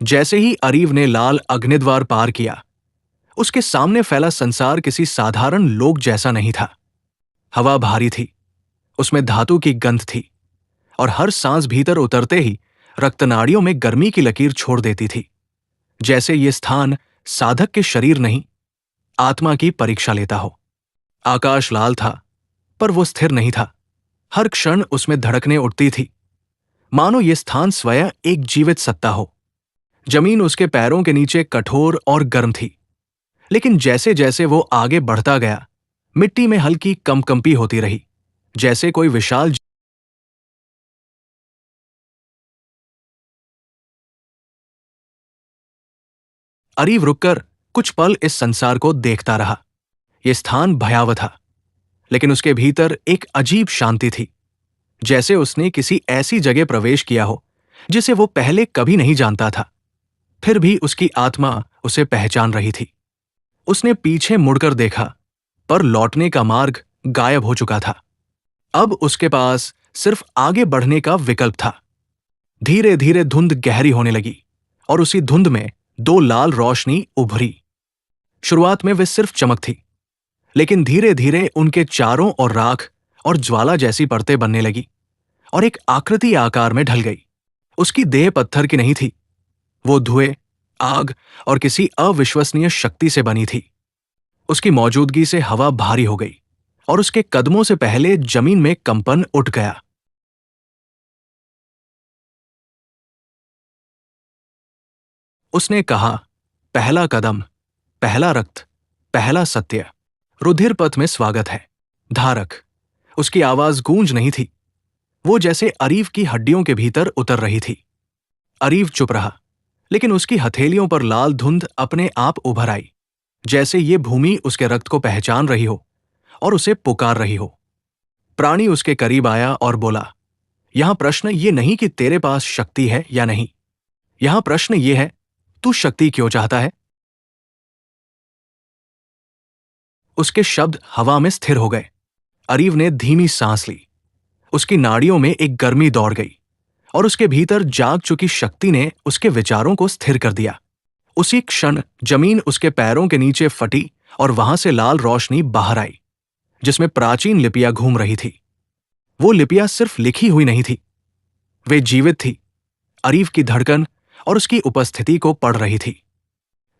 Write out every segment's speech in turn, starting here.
जैसे ही अरीव ने लाल अग्निद्वार पार किया, उसके सामने फैला संसार किसी साधारण लोक जैसा नहीं था। हवा भारी थी, उसमें धातु की गंध थी, और हर सांस भीतर उतरते ही रक्तनाड़ियों में गर्मी की लकीर छोड़ देती थी। जैसे ये स्थान साधक के शरीर नहीं, आत्मा की परीक्षा लेता हो। आकाश लाल था, पर वो स्थिर नहीं था। हर क्षण उसमें धड़कनें उठती थी, मानो ये स्थान स्वयं एक जीवित सत्ता हो। जमीन उसके पैरों के नीचे कठोर और गर्म थी, लेकिन जैसे जैसे वो आगे बढ़ता गया, मिट्टी में हल्की कंपकंपी होती रही, जैसे कोई विशाल। अरीव रुककर कुछ पल इस संसार को देखता रहा। यह स्थान भयावह था, लेकिन उसके भीतर एक अजीब शांति थी, जैसे उसने किसी ऐसी जगह प्रवेश किया हो जिसे वो पहले कभी नहीं जानता था। फिर भी उसकी आत्मा उसे पहचान रही थी। उसने पीछे मुड़कर देखा, पर लौटने का मार्ग गायब हो चुका था। अब उसके पास सिर्फ आगे बढ़ने का विकल्प था। धीरे धीरे धुंध गहरी होने लगी, और उसी धुंध में दो लाल रोशनी उभरी। शुरुआत में वे सिर्फ चमक थी, लेकिन धीरे धीरे उनके चारों ओर राख और ज्वाला जैसी परतें बनने लगी, और एक आकृति आकार में ढल गई। उसकी देह पत्थर की नहीं थी, वो धुएं, आग और किसी अविश्वसनीय शक्ति से बनी थी। उसकी मौजूदगी से हवा भारी हो गई, और उसके कदमों से पहले जमीन में कंपन उठ गया। उसने कहा, पहला कदम, पहला रक्त, पहला सत्य, रुधिर पथ में स्वागत है, धारक। उसकी आवाज गूंज नहीं थी, वो जैसे अरीव की हड्डियों के भीतर उतर रही थी। अरीव चुप रहा, लेकिन उसकी हथेलियों पर लाल धुंध अपने आप उभर आई, जैसे ये भूमि उसके रक्त को पहचान रही हो और उसे पुकार रही हो। प्राणी उसके करीब आया और बोला, यहां प्रश्न ये नहीं कि तेरे पास शक्ति है या नहीं, यहां प्रश्न ये है, तू शक्ति क्यों चाहता है? उसके शब्द हवा में स्थिर हो गए। अरीव ने धीमी सांस ली। उसकी नाड़ियों में एक गर्मी दौड़ गई, और उसके भीतर जाग चुकी शक्ति ने उसके विचारों को स्थिर कर दिया। उसी क्षण जमीन उसके पैरों के नीचे फटी, और वहां से लाल रोशनी बाहर आई, जिसमें प्राचीन लिपियां घूम रही थी। वो लिपियां सिर्फ लिखी हुई नहीं थी, वे जीवित थी, अरीव की धड़कन और उसकी उपस्थिति को पढ़ रही थी।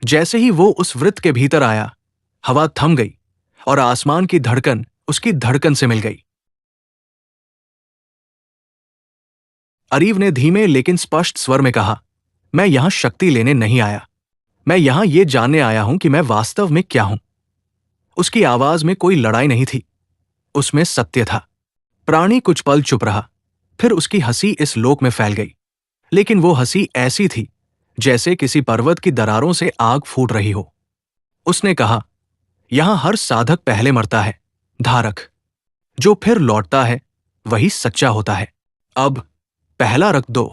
जैसे ही वो उस वृत्त के भीतर आया, हवा थम गई, और आसमान की धड़कन उसकी धड़कन से मिल गई। अरीव ने धीमे लेकिन स्पष्ट स्वर में कहा, मैं यहां शक्ति लेने नहीं आया, मैं यहां ये जानने आया हूं कि मैं वास्तव में क्या हूं। उसकी आवाज में कोई लड़ाई नहीं थी, उसमें सत्य था। प्राणी कुछ पल चुप रहा, फिर उसकी हंसी इस लोक में फैल गई, लेकिन वो हंसी ऐसी थी जैसे किसी पर्वत की दरारों से आग फूट रही हो। उसने कहा, यहां हर साधक पहले मरता है, धारक। जो फिर लौटता है वही सच्चा होता है। अब पहला रख दो।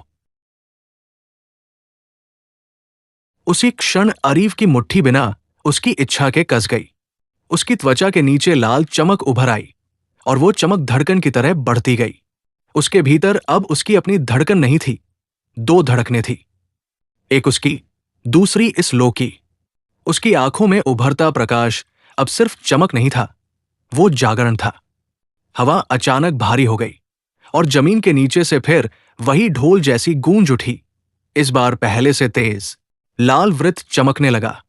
उसी क्षण अरीव की मुट्ठी बिना उसकी इच्छा के कस गई। उसकी त्वचा के नीचे लाल चमक उभर आई, और वो चमक धड़कन की तरह बढ़ती गई। उसके भीतर अब उसकी अपनी धड़कन नहीं थी, दो धड़कनें थी, एक उसकी, दूसरी इस लोक की। उसकी आंखों में उभरता प्रकाश अब सिर्फ चमक नहीं था, वो जागरण था। हवा अचानक भारी हो गई, और जमीन के नीचे से फिर वही ढोल जैसी गूंज उठी, इस बार पहले से तेज। लाल वृत्त चमकने लगा,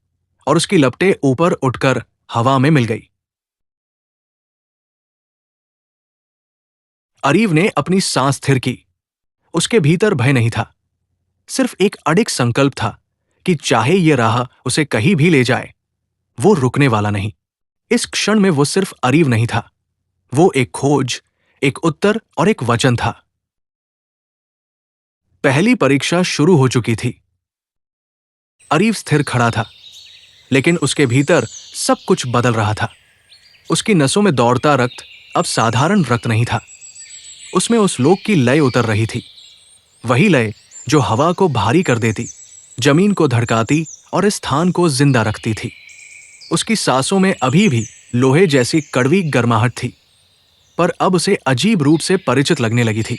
और उसकी लपटें ऊपर उठकर हवा में मिल गई। अरीव ने अपनी सांस स्थिर की। उसके भीतर भय नहीं था, सिर्फ एक अडिग संकल्प था कि चाहे ये राह उसे कहीं भी ले जाए, वो रुकने वाला नहीं। इस क्षण में वो सिर्फ अरीव नहीं था, वो एक खोज, एक उत्तर और एक वचन था। पहली परीक्षा शुरू हो चुकी थी। अरीव स्थिर खड़ा था, लेकिन उसके भीतर सब कुछ बदल रहा था। उसकी नसों में दौड़ता रक्त अब साधारण रक्त नहीं था, उसमें उस लोक की लय उतर रही थी। वही लय जो हवा को भारी कर देती, जमीन को धड़काती और इस स्थान को जिंदा रखती थी। उसकी सांसों में अभी भी लोहे जैसी कड़वी गर्माहट थी, पर अब उसे अजीब रूप से परिचित लगने लगी थी।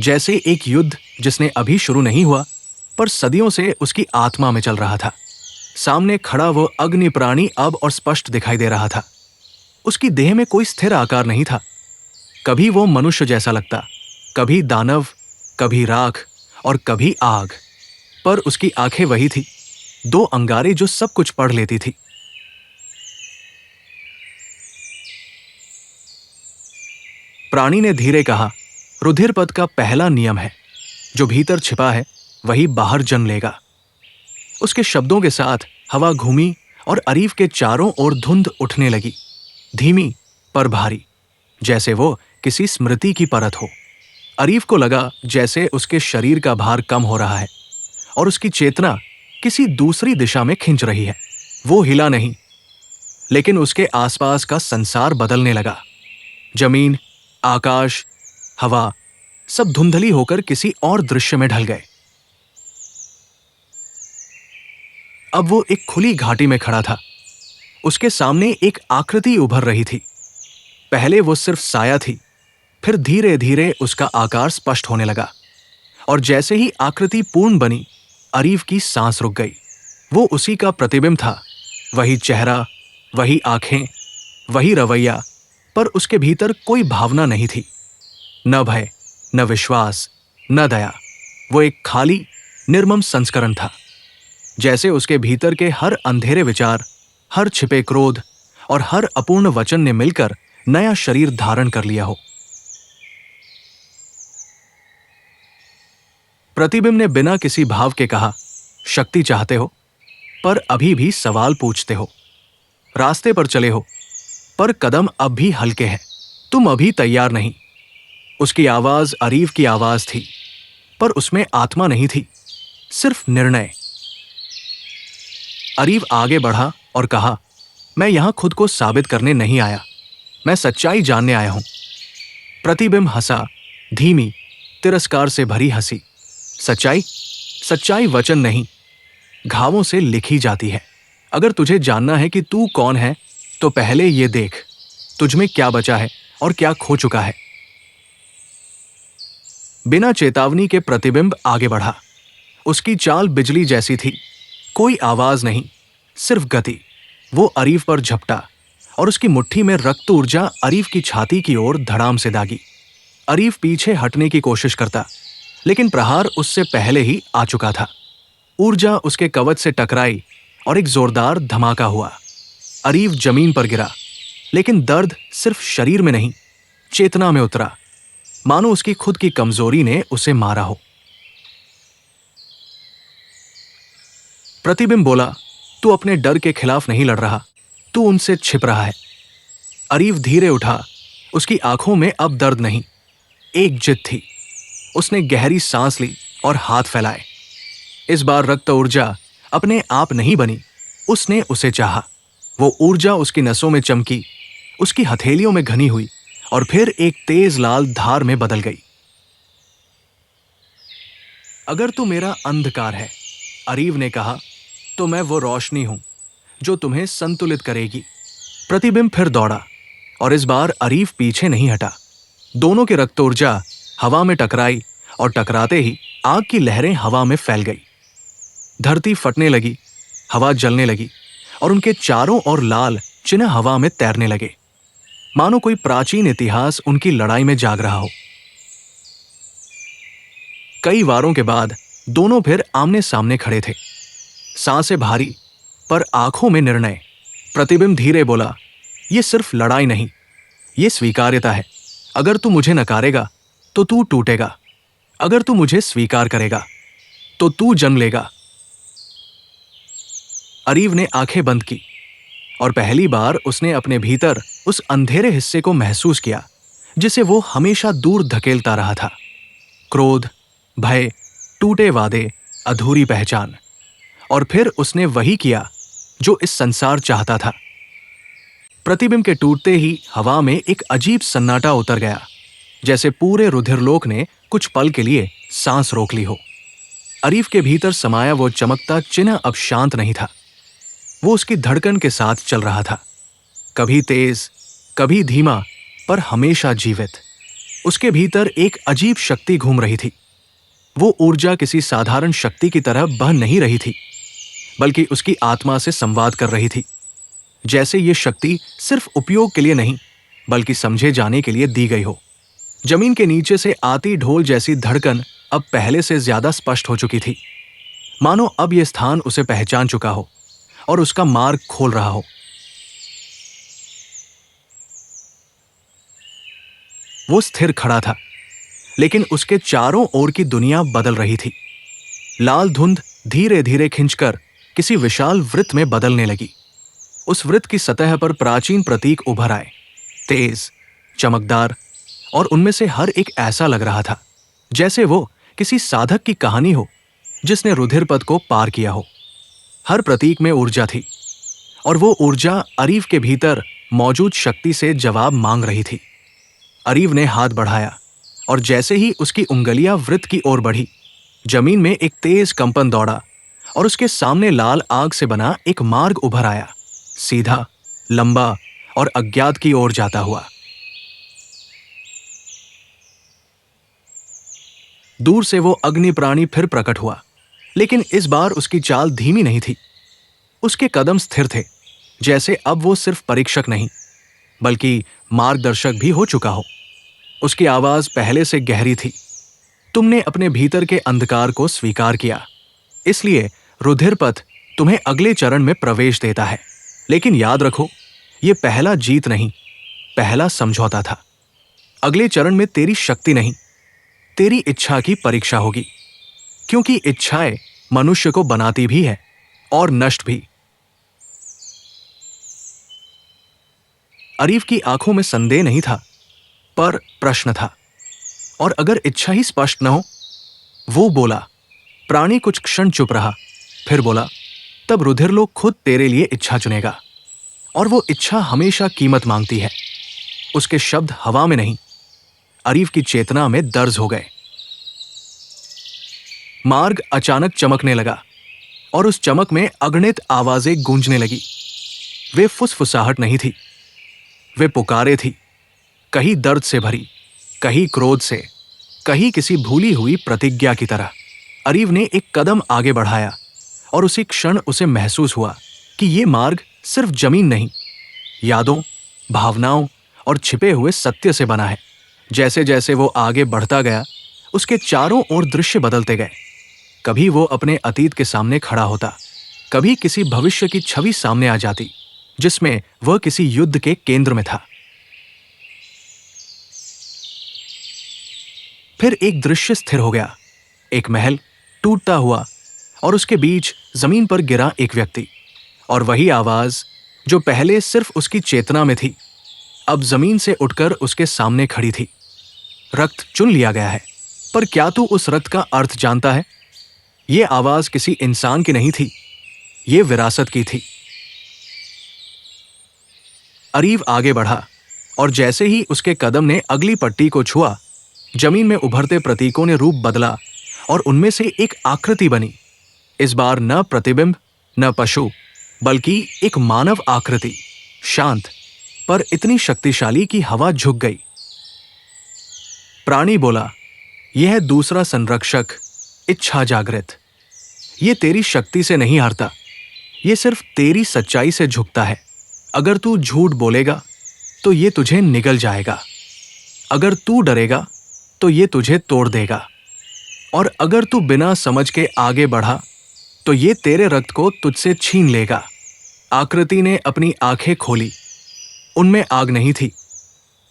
जैसे एक युद्ध जिसने अभी शुरू नहीं हुआ, पर सदियों से उसकी आत्मा में चल रहा था। सामने खड़ा वो अग्नि प्राणी अब और स्पष्ट दिखाई दे रहा था। उसकी देह में कोई स्थिर आकार नहीं था। कभी वो मनुष्य जैसा लगता, कभी दानव, कभी राख और कभी आग। पर उसकी आंखें वही थी, दो अंगारे जो सब कुछ पढ़ लेती थी। प्राणी ने धीरे कहा, रुधिर पद का पहला नियम है, जो भीतर छिपा है वही बाहर जन्म लेगा। उसके शब्दों के साथ हवा घूमी और अरीफ के चारों ओर धुंध उठने लगी, धीमी पर भारी, जैसे वो किसी स्मृति की परत हो। अरीफ को लगा जैसे उसके शरीर का भार कम हो रहा है और उसकी चेतना किसी दूसरी दिशा में खिंच रही है। वो हिला नहीं, लेकिन उसके आसपास का संसार बदलने लगा। जमीन, आकाश, हवा सब धुंधली होकर किसी और दृश्य में ढल गए। अब वो एक खुली घाटी में खड़ा था। उसके सामने एक आकृति उभर रही थी। पहले वो सिर्फ साया थी, फिर धीरे धीरे उसका आकार स्पष्ट होने लगा, और जैसे ही आकृति पूर्ण बनी, अरीफ की सांस रुक गई। वो उसी का प्रतिबिंब था, वही चेहरा, वही आंखें, वही रवैया, पर उसके भीतर कोई भावना नहीं थी, न भय, न विश्वास, न दया। वो एक खाली, निर्मम संस्करण था, जैसे उसके भीतर के हर अंधेरे विचार, हर छिपे क्रोध और हर अपूर्ण वचन ने मिलकर नया शरीर धारण कर लिया हो। प्रतिबिंब ने बिना किसी भाव के कहा, शक्ति चाहते हो, पर अभी भी सवाल पूछते हो। रास्ते पर चले हो, पर कदम अब भी हल्के हैं। तुम अभी तैयार नहीं। उसकी आवाज अरीफ की आवाज थी, पर उसमें आत्मा नहीं थी, सिर्फ निर्णय। अरीफ आगे बढ़ा और कहा, मैं यहां खुद को साबित करने नहीं आया, मैं सच्चाई जानने आया हूं। प्रतिबिंब हंसा, धीमी, तिरस्कार से भरी हंसी। सच्चाई? सच्चाई वचन नहीं, घावों से लिखी जाती है। अगर तुझे जानना है कि तू कौन है, तो पहले ये देख, तुझ में क्या बचा है और क्या खो चुका है। बिना चेतावनी के प्रतिबिंब आगे बढ़ा। उसकी चाल बिजली जैसी थी, कोई आवाज नहीं, सिर्फ गति। वो अरीफ पर झपटा और उसकी मुट्ठी में रक्त ऊर्जा अरीफ की छाती की ओर धड़ाम से दागी। अरीफ पीछे हटने की कोशिश करता, लेकिन प्रहार उससे पहले ही आ चुका था। ऊर्जा उसके कवच से टकराई और एक जोरदार धमाका हुआ। अरीफ जमीन पर गिरा, लेकिन दर्द सिर्फ शरीर में नहीं, चेतना में उतरा, मानो उसकी खुद की कमजोरी ने उसे मारा हो। प्रतिबिंब बोला, तू अपने डर के खिलाफ नहीं लड़ रहा, तू उनसे छिप रहा है। अरीफ धीरे उठा, उसकी आंखों में अब दर्द नहीं, एक जिद थी। उसने गहरी सांस ली और हाथ फैलाए। इस बार रक्त ऊर्जा अपने आप नहीं बनी, उसने उसे चाहा। वो ऊर्जा उसकी नसों में चमकी, उसकी हथेलियों में घनी हुई और फिर एक तेज लाल धार में बदल गई। अगर तू मेरा अंधकार है, अरीफ ने कहा, तो मैं वो रोशनी हूं जो तुम्हें संतुलित करेगी। प्रतिबिंब फिर दौड़ा, और इस बार अरीफ पीछे नहीं हटा। दोनों की रक्त ऊर्जा हवा में टकराई और टकराते ही आग की लहरें हवा में फैल गई। धरती फटने लगी, हवा जलने लगी और उनके चारों ओर लाल चिन्ह हवा में तैरने लगे, मानो कोई प्राचीन इतिहास उनकी लड़ाई में जाग रहा हो। कई वारों के बाद दोनों फिर आमने सामने खड़े थे, सांसें भारी पर आंखों में निर्णय। प्रतिबिंब धीरे बोला, ये सिर्फ लड़ाई नहीं, ये स्वीकार्यता है। अगर तू मुझे नकारेगा तो तू टूटेगा, अगर तू मुझे स्वीकार करेगा तो तू जन्म लेगा। अरीफ ने आंखें बंद की और पहली बार उसने अपने भीतर उस अंधेरे हिस्से को महसूस किया जिसे वो हमेशा दूर धकेलता रहा था। क्रोध, भय, टूटे वादे, अधूरी पहचान। और फिर उसने वही किया जो इस संसार चाहता था। प्रतिबिंब के टूटते ही हवा में एक अजीब सन्नाटा उतर गया, जैसे पूरे रुधिरलोक ने कुछ पल के लिए सांस रोक ली हो। अरीफ के भीतर समाया वो चमकता चिन्ह अब शांत नहीं था, वो उसकी धड़कन के साथ चल रहा था, कभी तेज, कभी धीमा, पर हमेशा जीवित। उसके भीतर एक अजीब शक्ति घूम रही थी। वो ऊर्जा किसी साधारण शक्ति की तरह बह नहीं रही थी, बल्कि उसकी आत्मा से संवाद कर रही थी, जैसे ये शक्ति सिर्फ उपयोग के लिए नहीं, बल्कि समझे जाने के लिए दी गई हो। जमीन के नीचे से आती ढोल जैसी धड़कन अब पहले से ज्यादा स्पष्ट हो चुकी थी, मानो अब यह स्थान उसे पहचान चुका हो और उसका मार्ग खोल रहा हो। वो स्थिर खड़ा था, लेकिन उसके चारों ओर की दुनिया बदल रही थी। लाल धुंध धीरे धीरे खिंचकर किसी विशाल वृत्त में बदलने लगी। उस वृत्त की सतह पर प्राचीन प्रतीक उभर आए, तेज, चमकदार, और उनमें से हर एक ऐसा लग रहा था जैसे वो किसी साधक की कहानी हो जिसने रुधिर पथ को पार किया हो। हर प्रतीक में ऊर्जा थी, और वो ऊर्जा अरीव के भीतर मौजूद शक्ति से जवाब मांग रही थी। अरीव ने हाथ बढ़ाया, और जैसे ही उसकी उंगलियां वृत्त की ओर बढ़ी, जमीन में एक तेज कंपन दौड़ा और उसके सामने लाल आग से बना एक मार्ग उभर आया, सीधा, लंबा और अज्ञात की ओर जाता हुआ। दूर से वो अग्नि प्राणी फिर प्रकट हुआ, लेकिन इस बार उसकी चाल धीमी नहीं थी। उसके कदम स्थिर थे, जैसे अब वो सिर्फ परीक्षक नहीं, बल्कि मार्गदर्शक भी हो चुका हो। उसकी आवाज पहले से गहरी थी। तुमने अपने भीतर के अंधकार को स्वीकार किया, इसलिए रुधिर पथ तुम्हें अगले चरण में प्रवेश देता है। लेकिन याद रखो, यह पहला जीत नहीं, पहला समझौता था। अगले चरण में तेरी शक्ति नहीं, तेरी इच्छा की परीक्षा होगी, क्योंकि इच्छाएं मनुष्य को बनाती भी है और नष्ट भी। अरीव की आंखों में संदेह नहीं था, पर प्रश्न था। और अगर इच्छा ही स्पष्ट न हो? वो बोला। प्राणी कुछ क्षण चुप रहा, फिर बोला, तब रुधिरलोक खुद तेरे लिए इच्छा चुनेगा, और वो इच्छा हमेशा कीमत मांगती है। उसके शब्द हवा में नहीं, अरीव की चेतना में दर्ज हो गए। मार्ग अचानक चमकने लगा, और उस चमक में अगणित आवाजें गूंजने लगी। वे फुसफुसाहट नहीं थी, वे पुकारे थी, कहीं दर्द से भरी, कहीं क्रोध से, कहीं किसी भूली हुई प्रतिज्ञा की तरह। अरीव ने एक कदम आगे बढ़ाया, और उसी क्षण उसे महसूस हुआ कि ये मार्ग सिर्फ जमीन नहीं, यादों, भावनाओं और छिपे हुए सत्य से बना है। जैसे जैसे वो आगे बढ़ता गया, उसके चारों ओर दृश्य बदलते गए। कभी वो अपने अतीत के सामने खड़ा होता, कभी किसी भविष्य की छवि सामने आ जाती जिसमें वह किसी युद्ध के केंद्र में था। फिर एक दृश्य स्थिर हो गया, एक महल टूटता हुआ, और उसके बीच जमीन पर गिरा एक व्यक्ति। और वही आवाज जो पहले सिर्फ उसकी चेतना में थी, अब जमीन से उठकर उसके सामने खड़ी थी। रक्त चुन लिया गया है, पर क्या तू उस रक्त का अर्थ जानता है? यह आवाज किसी इंसान की नहीं थी, यह विरासत की थी। अरीव आगे बढ़ा, और जैसे ही उसके कदम ने अगली पट्टी को छुआ, जमीन में उभरते प्रतीकों ने रूप बदला, और उनमें से एक आकृति बनी। इस बार न प्रतिबिंब, न पशु, बल्कि एक मानव आकृति, शांत, पर इतनी शक्तिशाली कि हवा झुक गई। प्राणी बोला, यह है दूसरा संरक्षक, इच्छा जागृत। यह तेरी शक्ति से नहीं हारता, यह सिर्फ तेरी सच्चाई से झुकता है। अगर तू झूठ बोलेगा तो यह तुझे निगल जाएगा, अगर तू डरेगा तो यह तुझे तोड़ देगा, और अगर तू बिना समझ के आगे बढ़ा तो यह तेरे रक्त को तुझसे छीन लेगा। आकृति ने अपनी आंखें खोली। उनमें आग नहीं थी,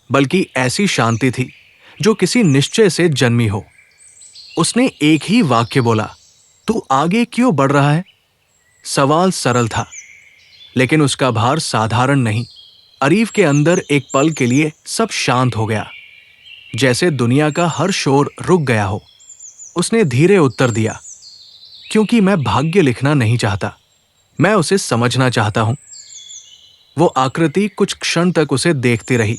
बल्कि ऐसी शांति थी जो किसी निश्चय से जन्मी हो। उसने एक ही वाक्य बोला, तू आगे क्यों बढ़ रहा है? सवाल सरल था, लेकिन उसका भार साधारण नहीं। अरीव के अंदर एक पल के लिए सब शांत हो गया, जैसे दुनिया का हर शोर रुक गया हो। उसने धीरे उत्तर दिया, क्योंकि मैं भाग्य लिखना नहीं चाहता, मैं उसे समझना चाहता हूं। वो आकृति कुछ क्षण तक उसे देखती रही,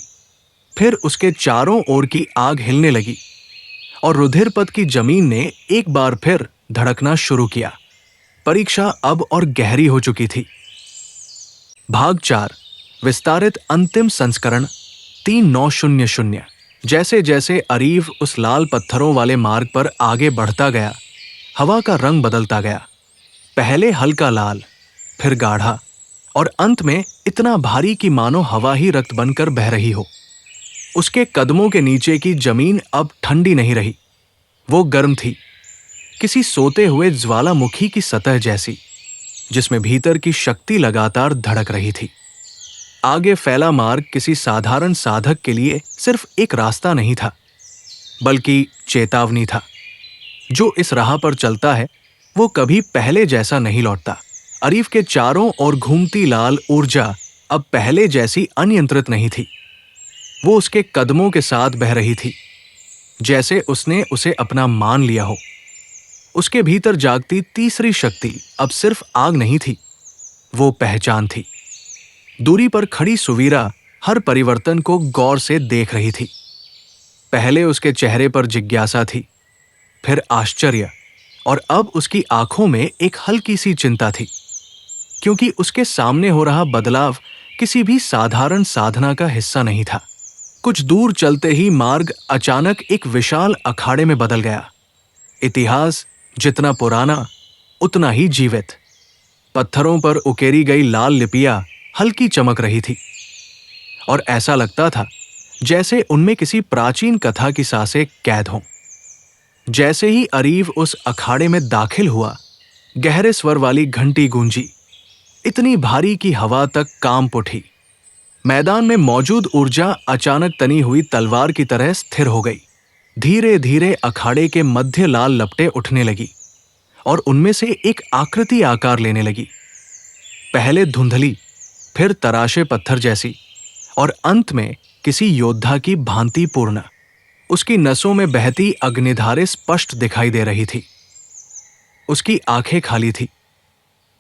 फिर उसके चारों ओर की आग हिलने लगी, और रुधिर पथ की जमीन ने एक बार फिर धड़कना शुरू किया। परीक्षा अब और गहरी हो चुकी थी। भाग 4, विस्तारित अंतिम संस्करण 3900। जैसे जैसे अरीव उस लाल पत्थरों वाले मार्ग पर आगे बढ़ता गया, हवा का रंग बदलता गया। पहले हल्का लाल, फिर गाढ़ा, और अंत में इतना भारी कि मानो हवा ही रक्त बनकर बह रही हो। उसके कदमों के नीचे की जमीन अब ठंडी नहीं रही, वो गर्म थी, किसी सोते हुए ज्वालामुखी की सतह जैसी, जिसमें भीतर की शक्ति लगातार धड़क रही थी। आगे फैला मार्ग किसी साधारण साधक के लिए सिर्फ एक रास्ता नहीं था, बल्कि चेतावनी था। जो इस राह पर चलता है वो कभी पहले जैसा नहीं लौटता। अरीफ के चारों ओर घूमती लाल ऊर्जा अब पहले जैसी अनियंत्रित नहीं थी। वो उसके कदमों के साथ बह रही थी, जैसे उसने उसे अपना मान लिया हो। उसके भीतर जागती तीसरी शक्ति अब सिर्फ आग नहीं थी, वो पहचान थी। दूरी पर खड़ी सुवीरा हर परिवर्तन को गौर से देख रही थी। पहले उसके चेहरे पर जिज्ञासा थी, फिर आश्चर्य, और अब उसकी आंखों में एक हल्की सी चिंता थी, क्योंकि उसके सामने हो रहा बदलाव किसी भी साधारण साधना का हिस्सा नहीं था। कुछ दूर चलते ही मार्ग अचानक एक विशाल अखाड़े में बदल गया। इतिहास जितना पुराना, उतना ही जीवित। पत्थरों पर उकेरी गई लाल लिपियां हल्की चमक रही थी, और ऐसा लगता था जैसे उनमें किसी प्राचीन कथा की सांसें कैद हों। जैसे ही अरीव उस अखाड़े में दाखिल हुआ, गहरे स्वर वाली घंटी गूंजी, इतनी भारी कि हवा तक कांप उठी। मैदान में मौजूद ऊर्जा अचानक तनी हुई तलवार की तरह स्थिर हो गई। धीरे धीरे अखाड़े के मध्य लाल लपटें उठने लगी, और उनमें से एक आकृति आकार लेने लगी। पहले धुंधली, फिर तराशे पत्थर जैसी, और अंत में किसी योद्धा की भांति पूर्ण। उसकी नसों में बहती अग्निधारें स्पष्ट दिखाई दे रही थी। उसकी आंखें खाली थी,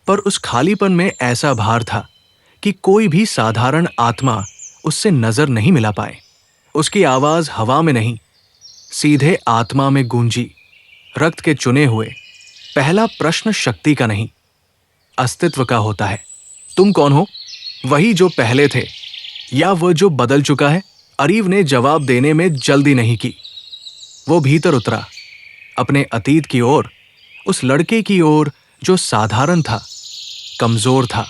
पर उस खालीपन में ऐसा भार था कि कोई भी साधारण आत्मा उससे नजर नहीं मिला पाए। उसकी आवाज हवा में नहीं, सीधे आत्मा में गूंजी। रक्त के चुने हुए, पहला प्रश्न शक्ति का नहीं, अस्तित्व का होता है। तुम कौन हो? वही जो पहले थे, या वह जो बदल चुका है? अरीव ने जवाब देने में जल्दी नहीं की। वो भीतर उतरा, अपने अतीत की ओर, उस लड़के की ओर जो साधारण था, कमजोर था,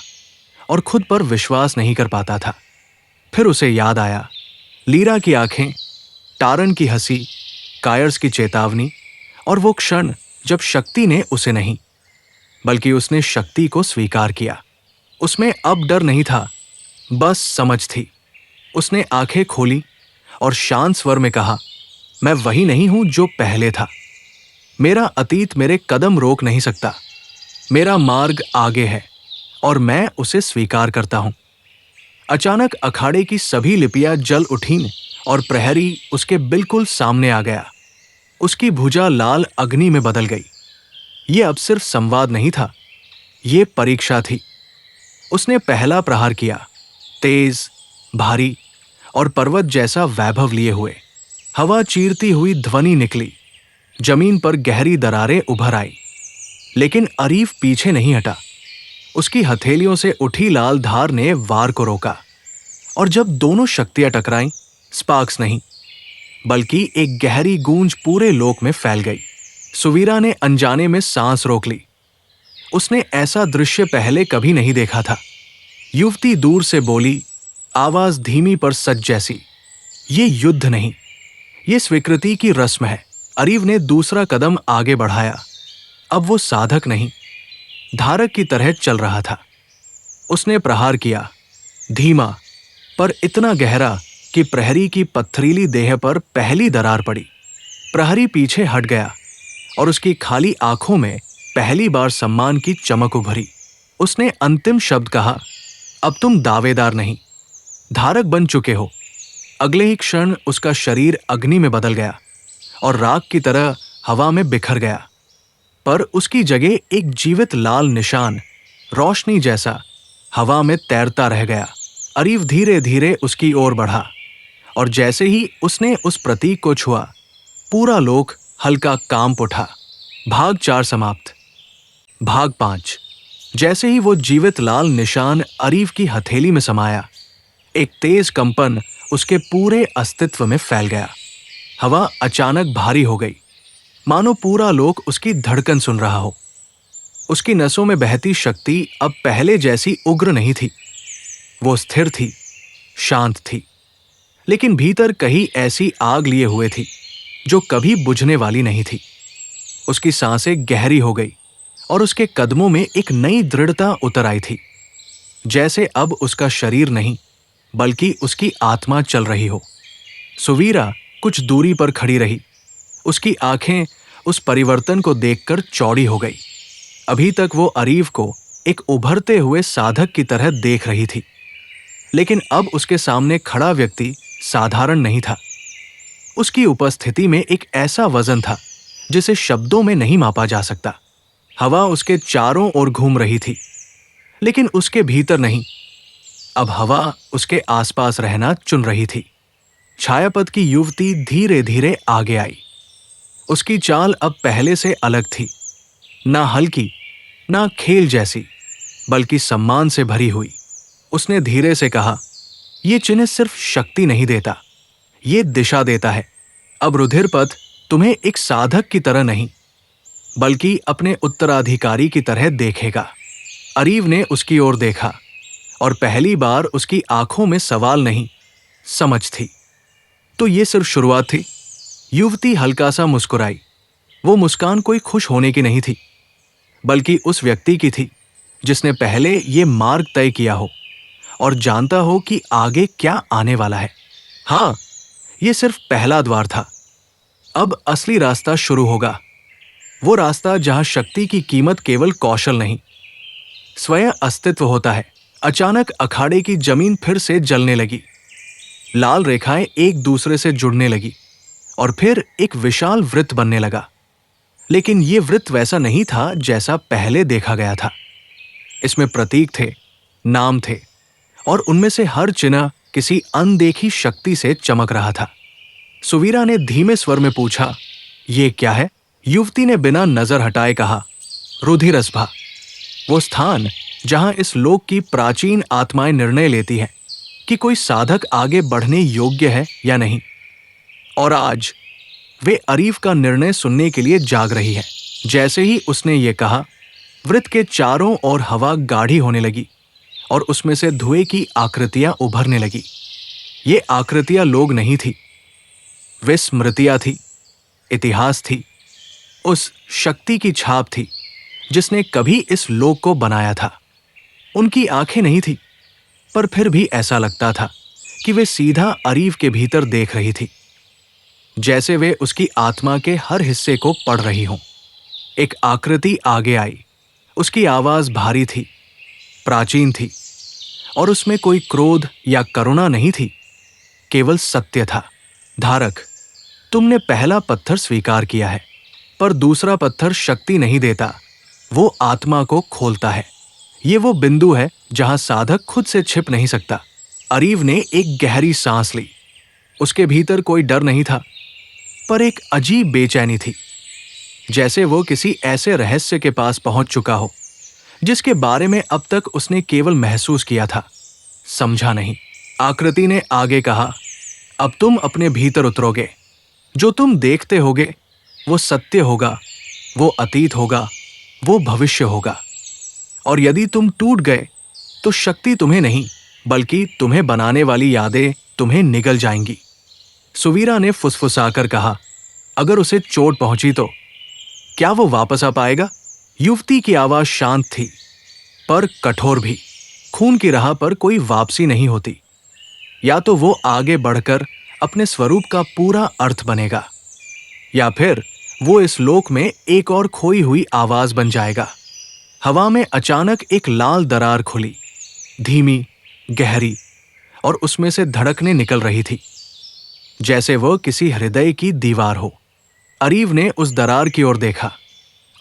और खुद पर विश्वास नहीं कर पाता था। फिर उसे याद आया, लीरा की आंखें, टारन की हंसी, कायर्स की चेतावनी, और वो क्षण जब शक्ति ने उसे नहीं, बल्कि उसने शक्ति को स्वीकार किया। उसमें अब डर नहीं था, बस समझ थी। उसने आंखें खोली और शांत स्वर में कहा, मैं वही नहीं हूं जो पहले था। मेरा अतीत मेरे कदम रोक नहीं सकता। मेरा मार्ग आगे है, और मैं उसे स्वीकार करता हूं। अचानक अखाड़े की सभी लिपियां जल उठीं, और प्रहरी उसके बिल्कुल सामने आ गया। उसकी भुजा लाल अग्नि में बदल गई। ये अब सिर्फ संवाद नहीं था, ये परीक्षा थी। उसने पहला प्रहार किया, तेज, भारी और पर्वत जैसा वैभव लिए हुए। हवा चीरती हुई ध्वनि निकली, जमीन पर गहरी दरारें उभर आई। लेकिन अरीफ पीछे नहीं हटा। उसकी हथेलियों से उठी लाल धार ने वार को रोका, और जब दोनों शक्तियां टकराईं, स्पार्क्स नहीं, बल्कि एक गहरी गूंज पूरे लोक में फैल गई। सुवीरा ने अनजाने में सांस रोक ली। उसने ऐसा दृश्य पहले कभी नहीं देखा था। युवती दूर से बोली, आवाज धीमी पर सच जैसी, ये युद्ध नहीं, ये स्वीकृति की रस्म है। अरीव ने दूसरा कदम आगे बढ़ाया। अब वो साधक नहीं, धारक की तरह चल रहा था। उसने प्रहार किया, धीमा पर इतना गहरा कि प्रहरी की पत्थरीली देह पर पहली दरार पड़ी। प्रहरी पीछे हट गया, और उसकी खाली आंखों में पहली बार सम्मान की चमक उभरी। उसने अंतिम शब्द कहा, अब तुम दावेदार नहीं, धारक बन चुके हो। अगले ही क्षण उसका शरीर अग्नि में बदल गया, और राख की तरह हवा में बिखर गया। पर उसकी जगह एक जीवित लाल निशान, रोशनी जैसा, हवा में तैरता रह गया। अरीव धीरे धीरे उसकी ओर बढ़ा, और जैसे ही उसने उस प्रतीक को छुआ, पूरा लोक हल्का कांप उठा। भाग 4 समाप्त। भाग 5। जैसे ही वो जीवित लाल निशान अरीव की हथेली में समाया, एक तेज कंपन उसके पूरे अस्तित्व में फैल गया। हवा अचानक भारी हो गई, मानो पूरा लोक उसकी धड़कन सुन रहा हो। उसकी नसों में बहती शक्ति अब पहले जैसी उग्र नहीं थी। वो स्थिर थी, शांत थी, लेकिन भीतर कहीं ऐसी आग लिए हुए थी जो कभी बुझने वाली नहीं थी। उसकी सांसें गहरी हो गई और उसके कदमों में एक नई दृढ़ता उतर आई थी, जैसे अब उसका शरीर नहीं बल्कि उसकी आत्मा चल रही हो। सुवीरा कुछ दूरी पर खड़ी रही। उसकी आंखें उस परिवर्तन को देखकर चौड़ी हो गई। अभी तक वो अरीव को एक उभरते हुए साधक की तरह देख रही थी, लेकिन अब उसके सामने खड़ा व्यक्ति साधारण नहीं था। उसकी उपस्थिति में एक ऐसा वजन था जिसे शब्दों में नहीं मापा जा सकता। हवा उसके चारों ओर घूम रही थी, लेकिन उसके भीतर नहीं। अब हवा उसके आसपास रहना चुन रही थी। छायापथ की युवती धीरे धीरे आगे आई। उसकी चाल अब पहले से अलग थी, ना हल्की, ना खेल जैसी, बल्कि सम्मान से भरी हुई। उसने धीरे से कहा, "यह चिन्ह सिर्फ शक्ति नहीं देता, ये दिशा देता है। अब रुधिरपथ तुम्हें एक साधक की तरह नहीं, बल्कि अपने उत्तराधिकारी की तरह देखेगा।" अरीव ने उसकी ओर देखा और पहली बार उसकी आंखों में सवाल नहीं, समझ थी। तो ये सिर्फ शुरुआत थी। युवती हल्का सा मुस्कुराई। वो मुस्कान कोई खुश होने की नहीं थी, बल्कि उस व्यक्ति की थी जिसने पहले ये मार्ग तय किया हो और जानता हो कि आगे क्या आने वाला है। हाँ, ये सिर्फ पहला द्वार था। अब असली रास्ता शुरू होगा। वो रास्ता जहां शक्ति की कीमत केवल कौशल नहीं, स्वयं अस्तित्व होता है। अचानक अखाड़े की जमीन फिर से जलने लगी। लाल रेखाएं एक दूसरे से जुड़ने लगी और फिर एक विशाल वृत्त बनने लगा। लेकिन यह वृत्त वैसा नहीं था जैसा पहले देखा गया था। इसमें प्रतीक थे, नाम थे, और उनमें से हर चिन्ह किसी अनदेखी शक्ति से चमक रहा था। सुवीरा ने धीमे स्वर में पूछा, "ये क्या है?" युवती ने बिना नजर हटाए कहा, "रुधिरसभा, वो स्थान जहां इस लोक की प्राचीन आत्माएं निर्णय लेती हैं कि कोई साधक आगे बढ़ने योग्य है या नहीं। और आज वे अरीव का निर्णय सुनने के लिए जाग रही है।" जैसे ही उसने ये कहा, वृत्त के चारों ओर हवा गाढ़ी होने लगी और उसमें से धुएं की आकृतियां उभरने लगी। ये आकृतियां लोग नहीं थी, वे स्मृतियां थी, इतिहास थी, उस शक्ति की छाप थी जिसने कभी इस लोक को बनाया था। उनकी आंखें नहीं थी, पर फिर भी ऐसा लगता था कि वे सीधा अरीव के भीतर देख रही थी, जैसे वे उसकी आत्मा के हर हिस्से को पढ़ रही हों। एक आकृति आगे आई। उसकी आवाज भारी थी, प्राचीन थी, और उसमें कोई क्रोध या करुणा नहीं थी, केवल सत्य था। "धारक, तुमने पहला पत्थर स्वीकार किया है, पर दूसरा पत्थर शक्ति नहीं देता, वो आत्मा को खोलता है। ये वो बिंदु है जहां साधक खुद से छिप नहीं सकता।" अरीव ने एक गहरी सांस ली। उसके भीतर कोई डर नहीं था, पर एक अजीब बेचैनी थी, जैसे वो किसी ऐसे रहस्य के पास पहुंच चुका हो जिसके बारे में अब तक उसने केवल महसूस किया था, समझा नहीं। आकृति ने आगे कहा, "अब तुम अपने भीतर उतरोगे। जो तुम देखते होगे वो सत्य होगा, वो अतीत होगा, वो भविष्य होगा। और यदि तुम टूट गए तो शक्ति तुम्हें नहीं, बल्कि तुम्हें बनाने वाली यादें तुम्हें निगल जाएंगी।" सुवीरा ने फुसफुसाकर कहा, "अगर उसे चोट पहुंची तो क्या वो वापस आ पाएगा?" युवती की आवाज शांत थी, पर कठोर भी। खून की राह पर कोई वापसी नहीं होती। या तो वो आगे बढ़कर अपने स्वरूप का पूरा अर्थ बनेगा, या फिर वो इस लोक में एक और खोई हुई आवाज बन जाएगा। हवा में अचानक एक लाल दरार खुली, धीमी, गहरी, और उसमें से धड़कने निकल रही थी, जैसे वह किसी हृदय की दीवार हो। अरीव ने उस दरार की ओर देखा,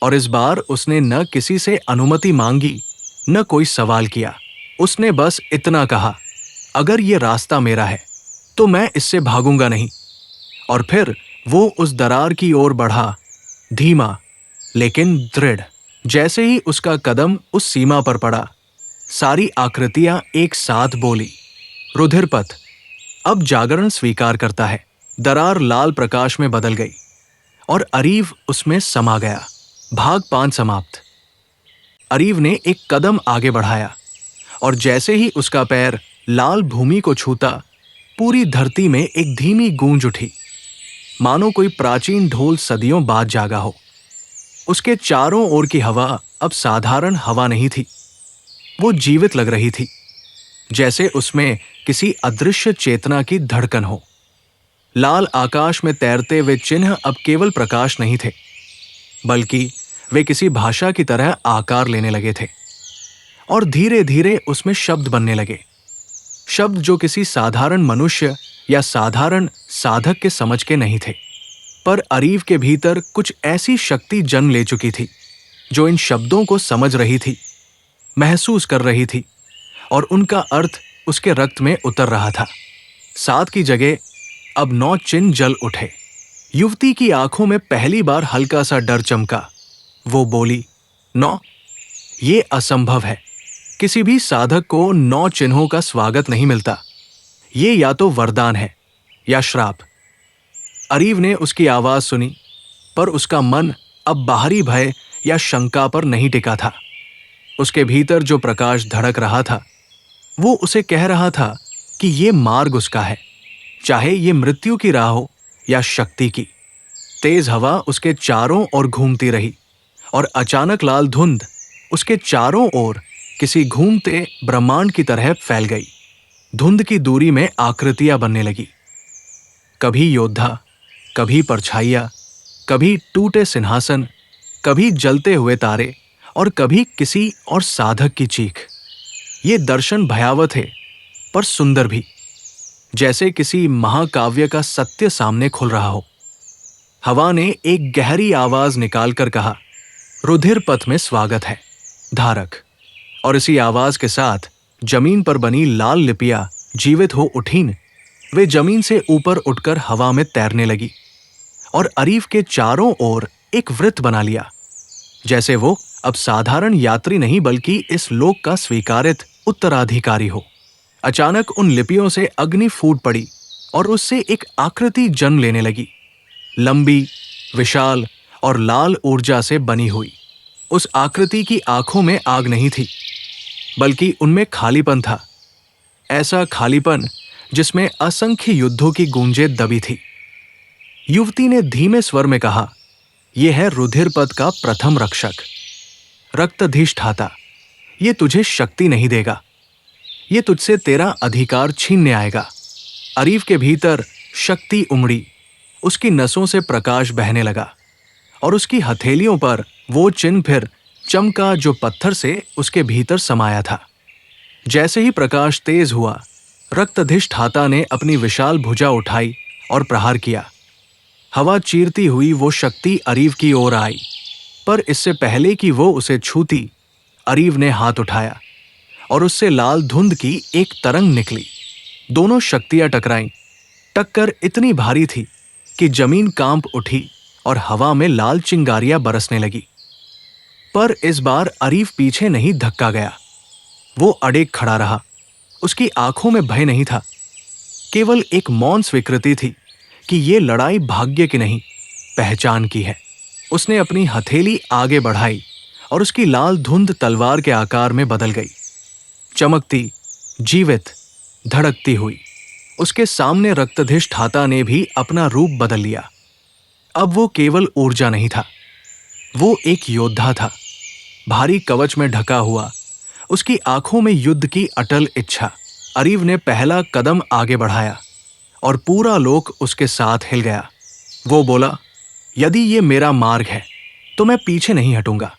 और इस बार उसने न किसी से अनुमति मांगी, न कोई सवाल किया। उसने बस इतना कहा, "अगर ये रास्ता मेरा है तो मैं इससे भागूंगा नहीं।" और फिर वो उस दरार की ओर बढ़ा, धीमा लेकिन दृढ़। जैसे ही उसका कदम उस सीमा पर पड़ा, सारी आकृतियां एक साथ बोली, "रुधिरपथ अब जागरण स्वीकार करता है। दरार लाल प्रकाश में बदल गई और अरीव उसमें समा गया। भाग 5 समाप्त। अरीव ने एक कदम आगे बढ़ाया और जैसे ही उसका पैर लाल भूमि को छूता, पूरी धरती में एक धीमी गूंज उठी, मानो कोई प्राचीन ढोल सदियों बाद जागा हो। उसके चारों ओर की हवा अब साधारण हवा नहीं थी, वो जीवित लग रही थी, जैसे उसमें किसी अदृश्य चेतना की धड़कन हो। लाल आकाश में तैरते वे चिन्ह अब केवल प्रकाश नहीं थे, बल्कि वे किसी भाषा की तरह आकार लेने लगे थे और धीरे धीरे उसमें शब्द बनने लगे। शब्द जो किसी साधारण मनुष्य या साधारण साधक के समझ के नहीं थे, पर अरीव के भीतर कुछ ऐसी शक्ति जन्म ले चुकी थी जो इन शब्दों को समझ रही थी, महसूस कर रही थी और उनका अर्थ उसके रक्त में उतर रहा था। 7 की जगह अब 9 चिन्ह जल उठे। युवती की आंखों में पहली बार हल्का सा डर चमका। वो बोली, 9? ये असंभव है। किसी भी साधक को 9 चिन्हों का स्वागत नहीं मिलता। ये या तो वरदान है या श्राप। अरीव ने उसकी आवाज सुनी, पर उसका मन अब बाहरी भय या शंका पर नहीं टिका था। उसके भीतर जो प्रकाश धड़क रहा था, वो उसे कह रहा था कि ये मार्ग उसका है, चाहे ये मृत्यु की राह हो या शक्ति की। तेज हवा उसके चारों ओर घूमती रही और अचानक लाल धुंध उसके चारों ओर किसी घूमते ब्रह्मांड की तरह फैल गई। धुंध की दूरी में आकृतियां बनने लगी, कभी योद्धा, कभी परछाइयां, कभी टूटे सिंहासन, कभी जलते हुए तारे और कभी किसी और साधक की चीख। ये दर्शन भयावह थे, पर सुंदर भी, जैसे किसी महाकाव्य का सत्य सामने खुल रहा हो। हवा ने एक गहरी आवाज निकालकर कहा, रुधिर पथ में स्वागत है, धारक। और इसी आवाज के साथ जमीन पर बनी लाल लिपियां जीवित हो उठीं। वे जमीन से ऊपर उठकर हवा में तैरने लगी और अरीव के चारों ओर एक वृत्त बना लिया, जैसे वो अब साधारण यात्री नहीं बल्कि इस लोक का स्वीकारित उत्तराधिकारी हो। अचानक उन लिपियों से अग्नि फूट पड़ी और उससे एक आकृति जन्म लेने लगी, लंबी, विशाल और लाल ऊर्जा से बनी हुई। उस आकृति की आंखों में आग नहीं थी, बल्कि उनमें खालीपन था, ऐसा खालीपन जिसमें असंख्य युद्धों की गूंजें दबी थी। युवती ने धीमे स्वर में कहा, यह है रुधिर पथ का प्रथम रक्षक, रक्ताधिष्ठाता। ये तुझे शक्ति नहीं देगा, ये तुझसे तेरा अधिकार छीनने आएगा। अरीव के भीतर शक्ति उमड़ी, उसकी नसों से प्रकाश बहने लगा और उसकी हथेलियों पर वो चिन्ह फिर चमका जो पत्थर से उसके भीतर समाया था। जैसे ही प्रकाश तेज हुआ, रक्ताधिष्ठाता ने अपनी विशाल भुजा उठाई और प्रहार किया। हवा चीरती हुई वो शक्ति अरीव की ओर आई, पर इससे पहले कि वो उसे छूती, अरीव ने हाथ उठाया और उससे लाल धुंध की एक तरंग निकली। दोनों शक्तियां टकराईं। टक्कर इतनी भारी थी कि जमीन कांप उठी और हवा में लाल चिंगारियां बरसने लगी। पर इस बार अरीव पीछे नहीं धक्का गया, वो अड़ेक खड़ा रहा। उसकी आंखों में भय नहीं था, केवल एक मौन स्वीकृति थी कि ये लड़ाई भाग्य की नहीं, पहचान की है। उसने अपनी हथेली आगे बढ़ाई और उसकी लाल धुंध तलवार के आकार में बदल गई, चमकती, जीवित, धड़कती हुई। उसके सामने रक्ताधिष्ठाता ने भी अपना रूप बदल लिया। अब वो केवल ऊर्जा नहीं था, वो एक योद्धा था, भारी कवच में ढका हुआ, उसकी आंखों में युद्ध की अटल इच्छा। अरीव ने पहला कदम आगे बढ़ाया और पूरा लोक उसके साथ हिल गया। वो बोला, यदि ये मेरा मार्ग है तो मैं पीछे नहीं हटूंगा।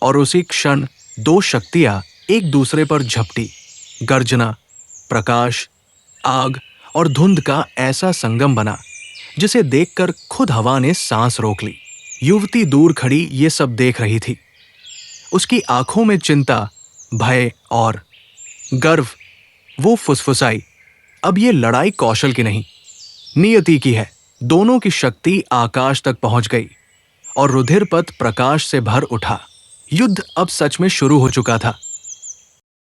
और उसी क्षण 2 शक्तियां एक दूसरे पर झपटी। गर्जना, प्रकाश, आग और धुंध का ऐसा संगम बना जिसे देखकर खुद हवा ने सांस रोक ली। युवती दूर खड़ी ये सब देख रही थी। उसकी आंखों में चिंता, भय और गर्व। वो फुसफुसाई, अब ये लड़ाई कौशल की नहीं, नियति की है। दोनों की शक्ति आकाश तक पहुंच गई और रुधिर पथ प्रकाश से भर उठा। युद्ध अब सच में शुरू हो चुका था।